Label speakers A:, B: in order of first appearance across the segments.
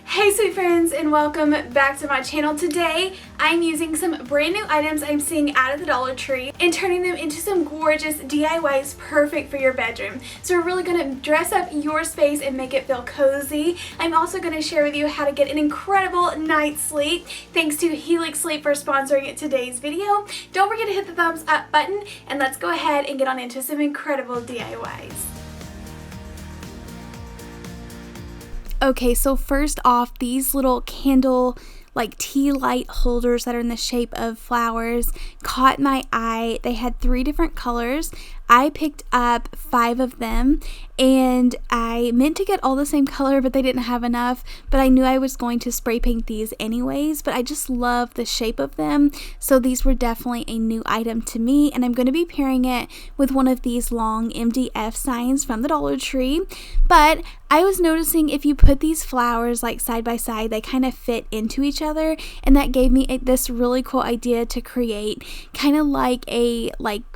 A: Hey sweet friends, and welcome back to my channel. Today I'm using some brand new items I'm seeing out of the Dollar Tree and turning them into some gorgeous DIYs perfect for your bedroom. So we're really going to dress up your space and make it feel cozy. I'm also going to share with you how to get an incredible night's sleep. Thanks to Helix Sleep for sponsoring today's video. Don't forget to hit the thumbs up button, and let's go ahead and get on into some incredible DIYs. Okay, so first off, these little candle like tea light holders that are in the shape of flowers caught my eye. They had 3 different colors. I picked up 5 of them, and I meant to get all the same color, but they didn't have enough, but I knew I was going to spray paint these anyways. But I just love the shape of them, so these were definitely a new item to me, and I'm going to be pairing it with one of these long MDF signs from the Dollar Tree. But I was noticing if you put these flowers like side by side, they kind of fit into each other, and that gave me this really cool idea to create kind of like a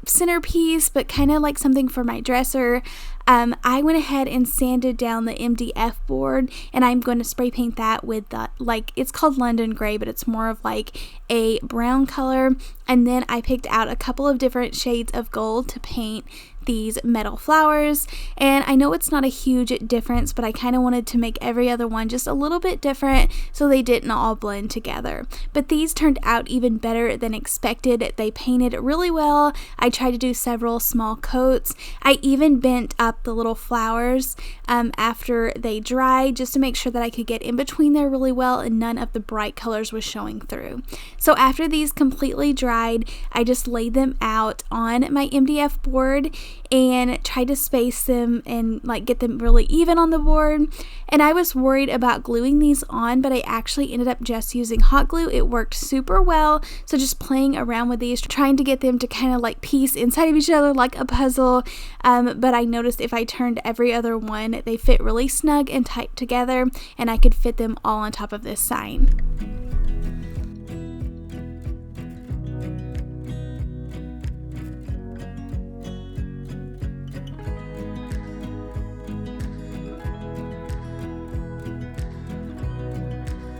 A: centerpiece, but kind of like something for my dresser. I went ahead and sanded down the MDF board, and I'm going to spray paint that with the, it's called London Gray, but it's more of like a brown color. And then I picked out a couple of different shades of gold to paint these metal flowers. And I know it's not a huge difference, but I kind of wanted to make every other one just a little bit different so they didn't all blend together. But these turned out even better than expected. They painted really well. I tried to do several small coats. I even bent up the little flowers after they dried just to make sure that I could get in between there really well and none of the bright colors was showing through. So after these completely dried, I just laid them out on my MDF board and tried to space them and get them really even on the board. And I was worried about gluing these on, but I actually ended up just using hot glue. It worked super well. So just playing around with these, trying to get them to kind of piece inside of each other like a puzzle. But I noticed if I turned every other one, they fit really snug and tight together, and I could fit them all on top of this sign.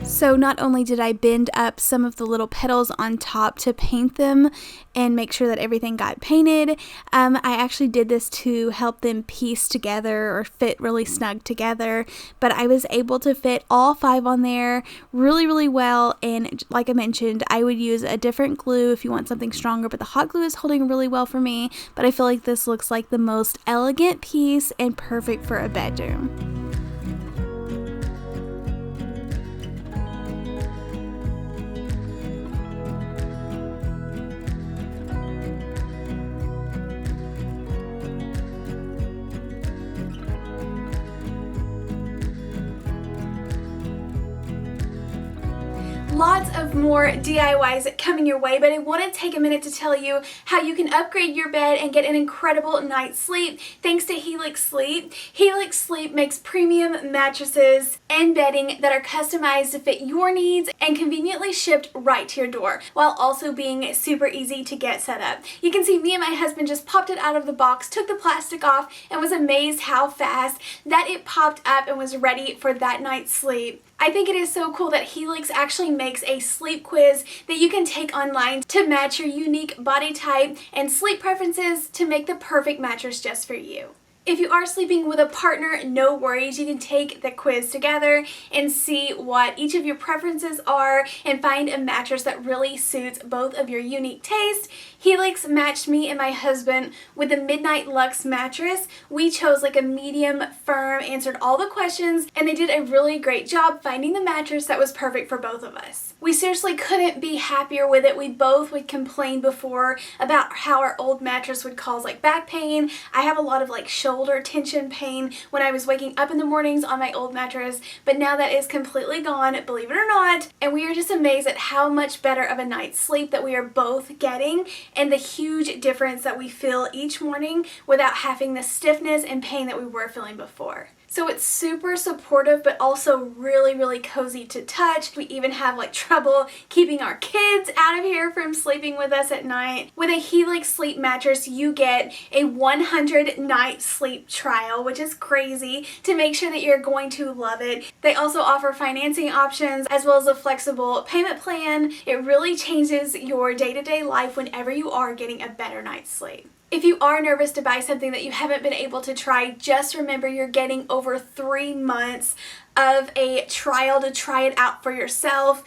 A: So not only did I bend up some of the little petals on top to paint them and make sure that everything got painted, I actually did this to help them piece together or fit really snug together. But I was able to fit all 5 on there really, really well. And like I mentioned, I would use a different glue if you want something stronger, but the hot glue is holding really well for me. But I feel like this looks like the most elegant piece and perfect for a bedroom. Lots of more DIYs coming your way, but I want to take a minute to tell you how you can upgrade your bed and get an incredible night's sleep thanks to Helix Sleep. Helix Sleep makes premium mattresses and bedding that are customized to fit your needs and conveniently shipped right to your door, while also being super easy to get set up. You can see me and my husband just popped it out of the box, took the plastic off, and was amazed how fast that it popped up and was ready for that night's sleep. I think it is so cool that Helix actually makes a sleep quiz that you can take online to match your unique body type and sleep preferences to make the perfect mattress just for you. If you are sleeping with a partner, no worries. You can take the quiz together and see what each of your preferences are and find a mattress that really suits both of your unique tastes. Helix matched me and my husband with the Midnight Luxe mattress. We chose a medium firm, answered all the questions, and they did a really great job finding the mattress that was perfect for both of us. We seriously couldn't be happier with it. We both would complain before about how our old mattress would cause back pain. I have a lot of shoulder tension pain when I was waking up in the mornings on my old mattress, but now that is completely gone, believe it or not, and we are just amazed at how much better of a night's sleep that we are both getting and the huge difference that we feel each morning without having the stiffness and pain that we were feeling before. So it's super supportive, but also really, really cozy to touch. We even have like trouble keeping our kids out of here from sleeping with us at night. With a Helix Sleep mattress, you get a 100-night sleep trial, which is crazy, to make sure that you're going to love it. They also offer financing options as well as a flexible payment plan. It really changes your day-to-day life whenever you are getting a better night's sleep. If you are nervous to buy something that you haven't been able to try, just remember you're getting over 3 months of a trial to try it out for yourself.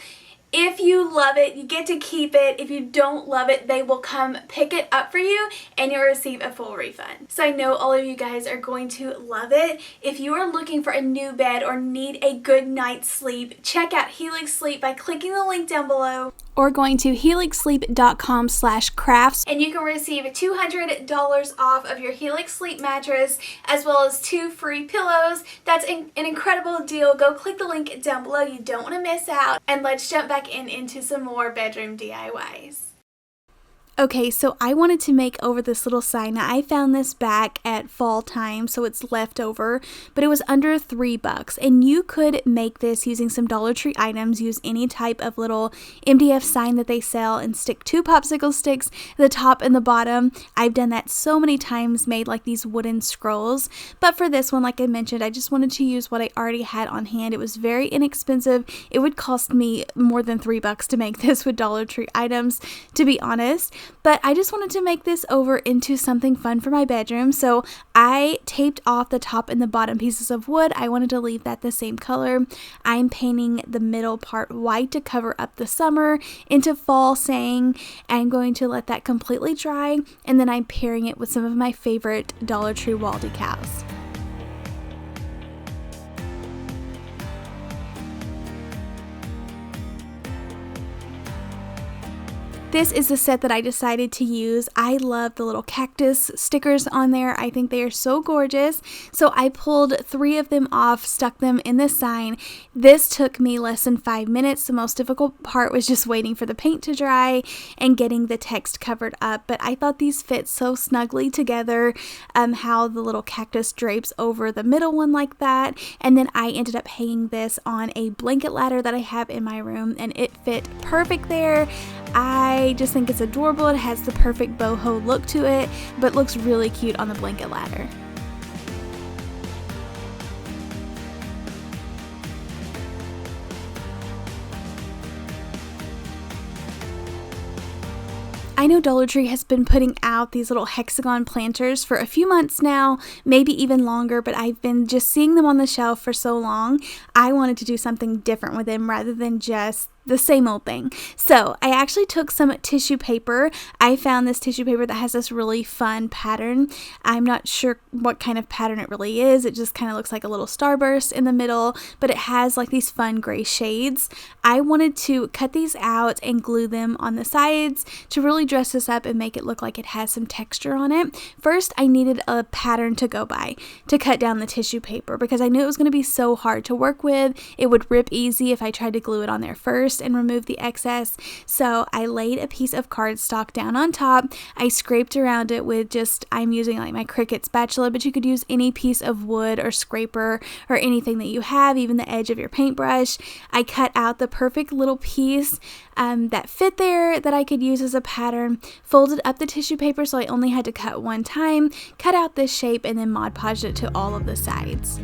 A: If you love it, you get to keep it. If you don't love it, they will come pick it up for you and you'll receive a full refund. So I know all of you guys are going to love it. If you are looking for a new bed or need a good night's sleep, check out Helix Sleep by clicking the link down below or going to helixsleep.com/crafts, and you can receive $200 off of your Helix Sleep mattress as well as 2 free pillows. That's an incredible deal. Go click the link down below. You don't want to miss out. And let's jump back into some more bedroom DIYs. Okay, so I wanted to make over this little sign. Now, I found this back at fall time, so it's leftover, but it was under $3, and you could make this using some Dollar Tree items. Use any type of little MDF sign that they sell and stick 2 popsicle sticks at the top and the bottom. I've done that so many times, made like these wooden scrolls, but for this one, like I mentioned, I just wanted to use what I already had on hand. It was very inexpensive. It would cost me more than $3 to make this with Dollar Tree items, to be honest. But I just wanted to make this over into something fun for my bedroom, so I taped off the top and the bottom pieces of wood. I wanted to leave that the same color. I'm painting the middle part white to cover up the summer into fall saying. I'm going to let that completely dry, and then I'm pairing it with some of my favorite Dollar Tree wall decals. This is the set that I decided to use. I love the little cactus stickers on there. I think they are so gorgeous. So I pulled 3 of them off, stuck them in the sign. This took me less than 5 minutes. The most difficult part was just waiting for the paint to dry and getting the text covered up. But I thought these fit so snugly together, how the little cactus drapes over the middle one like that. And then I ended up hanging this on a blanket ladder that I have in my room, and it fit perfect there. I just think it's adorable. It has the perfect boho look to it, but looks really cute on the blanket ladder. I know Dollar Tree has been putting out these little Hexagon Planters for a few months now, maybe even longer, but I've been just seeing them on the shelf for so long. I wanted to do something different with them rather than just the same old thing. So I actually took some tissue paper. I found this tissue paper that has this really fun pattern. I'm not sure what kind of pattern it really is. It just kind of looks like a little starburst in the middle, but it has like these fun gray shades. I wanted to cut these out and glue them on the sides to really dress this up and make it look like it has some texture on it. First, I needed a pattern to go by to cut down the tissue paper because I knew it was going to be so hard to work with. It would rip easy if I tried to glue it on there first and remove the excess. So I laid a piece of cardstock down on top. I scraped around it with I'm using like my Cricut spatula, but you could use any piece of wood or scraper or anything that you have, even the edge of your paintbrush. I cut out the perfect little piece that fit there that I could use as a pattern, folded up the tissue paper so I only had to cut one time, cut out this shape, and then Mod Podged it to all of the sides.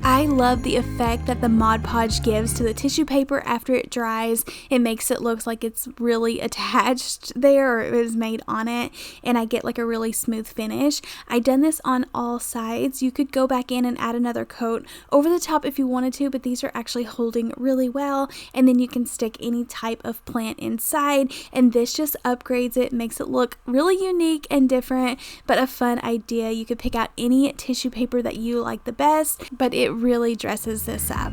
A: I love the effect that the Mod Podge gives to the tissue paper after it dries. It makes it look like it's really attached there, or it was made on it, and I get like a really smooth finish. I done this on all sides. You could go back in and add another coat over the top if you wanted to, but these are actually holding really well, and then you can stick any type of plant inside, and this just upgrades it, makes it look really unique and different, but a fun idea. You could pick out any tissue paper that you like the best, but it really dresses this up.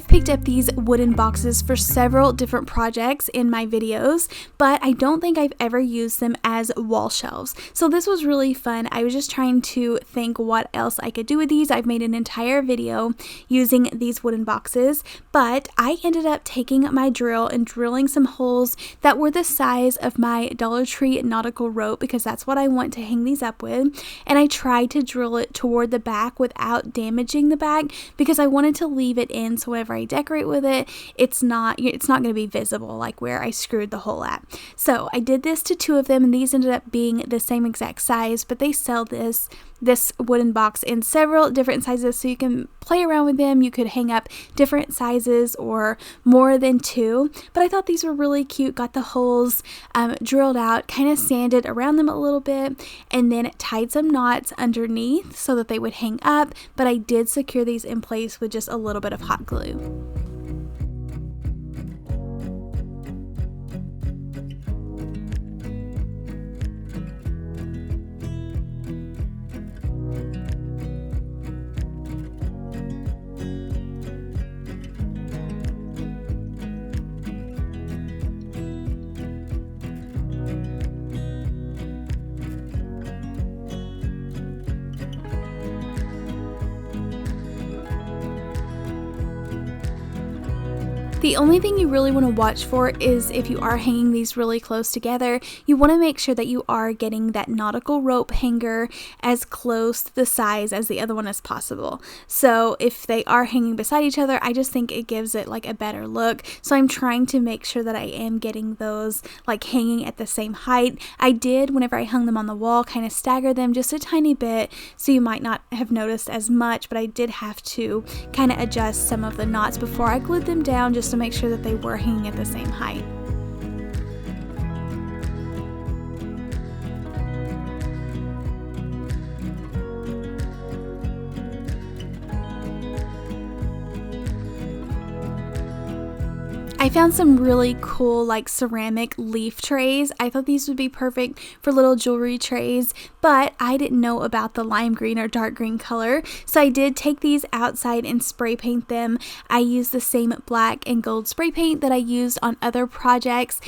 A: I've picked up these wooden boxes for several different projects in my videos, but I don't think I've ever used them as wall shelves. So this was really fun. I was just trying to think what else I could do with these. I've made an entire video using these wooden boxes, but I ended up taking my drill and drilling some holes that were the size of my Dollar Tree nautical rope, because that's what I want to hang these up with. And I tried to drill it toward the back without damaging the back, because I wanted to leave it in so whenever I decorate with it, it's not going to be visible like where I screwed the hole at. So I did this to two of them, and these ended up being the same exact size, but they sell this wooden box in several different sizes, so you can play around with them. You could hang up different sizes or more than two, but I thought these were really cute. Got the holes drilled out, kind of sanded around them a little bit, and then tied some knots underneath so that they would hang up, but I did secure these in place with just a little bit of hot glue. The only thing you really want to watch for is if you are hanging these really close together, you want to make sure that you are getting that nautical rope hanger as close to the size as the other one as possible. So if they are hanging beside each other, I just think it gives it like a better look. So I'm trying to make sure that I am getting those like hanging at the same height. I did, whenever I hung them on the wall, kind of stagger them just a tiny bit, so you might not have noticed as much, but I did have to kind of adjust some of the knots before I glued them down, just to make sure that they were hanging at the same height. I found some really cool like ceramic leaf trays. I thought these would be perfect for little jewelry trays, but I didn't know about the lime green or dark green color, so I did take these outside and spray paint them. I used the same black and gold spray paint that I used on other projects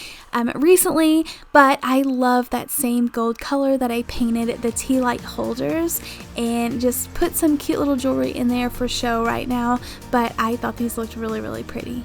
A: recently, but I love that same gold color that I painted the tea light holders, and just put some cute little jewelry in there for show right now, but I thought these looked really, really pretty.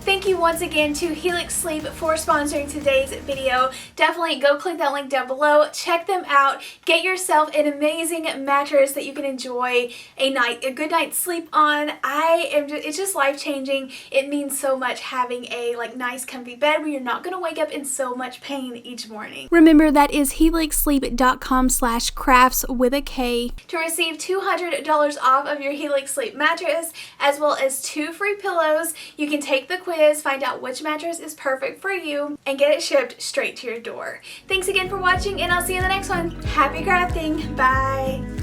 A: Thank you once again to Helix Sleep for sponsoring today's video. Definitely go click that link down below. Check them out. Get yourself an amazing mattress that you can enjoy a good night's sleep on. It's just life-changing. It means so much having a nice comfy bed where you're not going to wake up in so much pain each morning. Remember, that is helixsleep.com/krafts to receive $200 off of your Helix Sleep mattress, as well as 2 free pillows. You can take the quiz, find out which mattress is perfect for you, and get it shipped straight to your door. Thanks again for watching, and I'll see you in the next one. Happy crafting. Bye.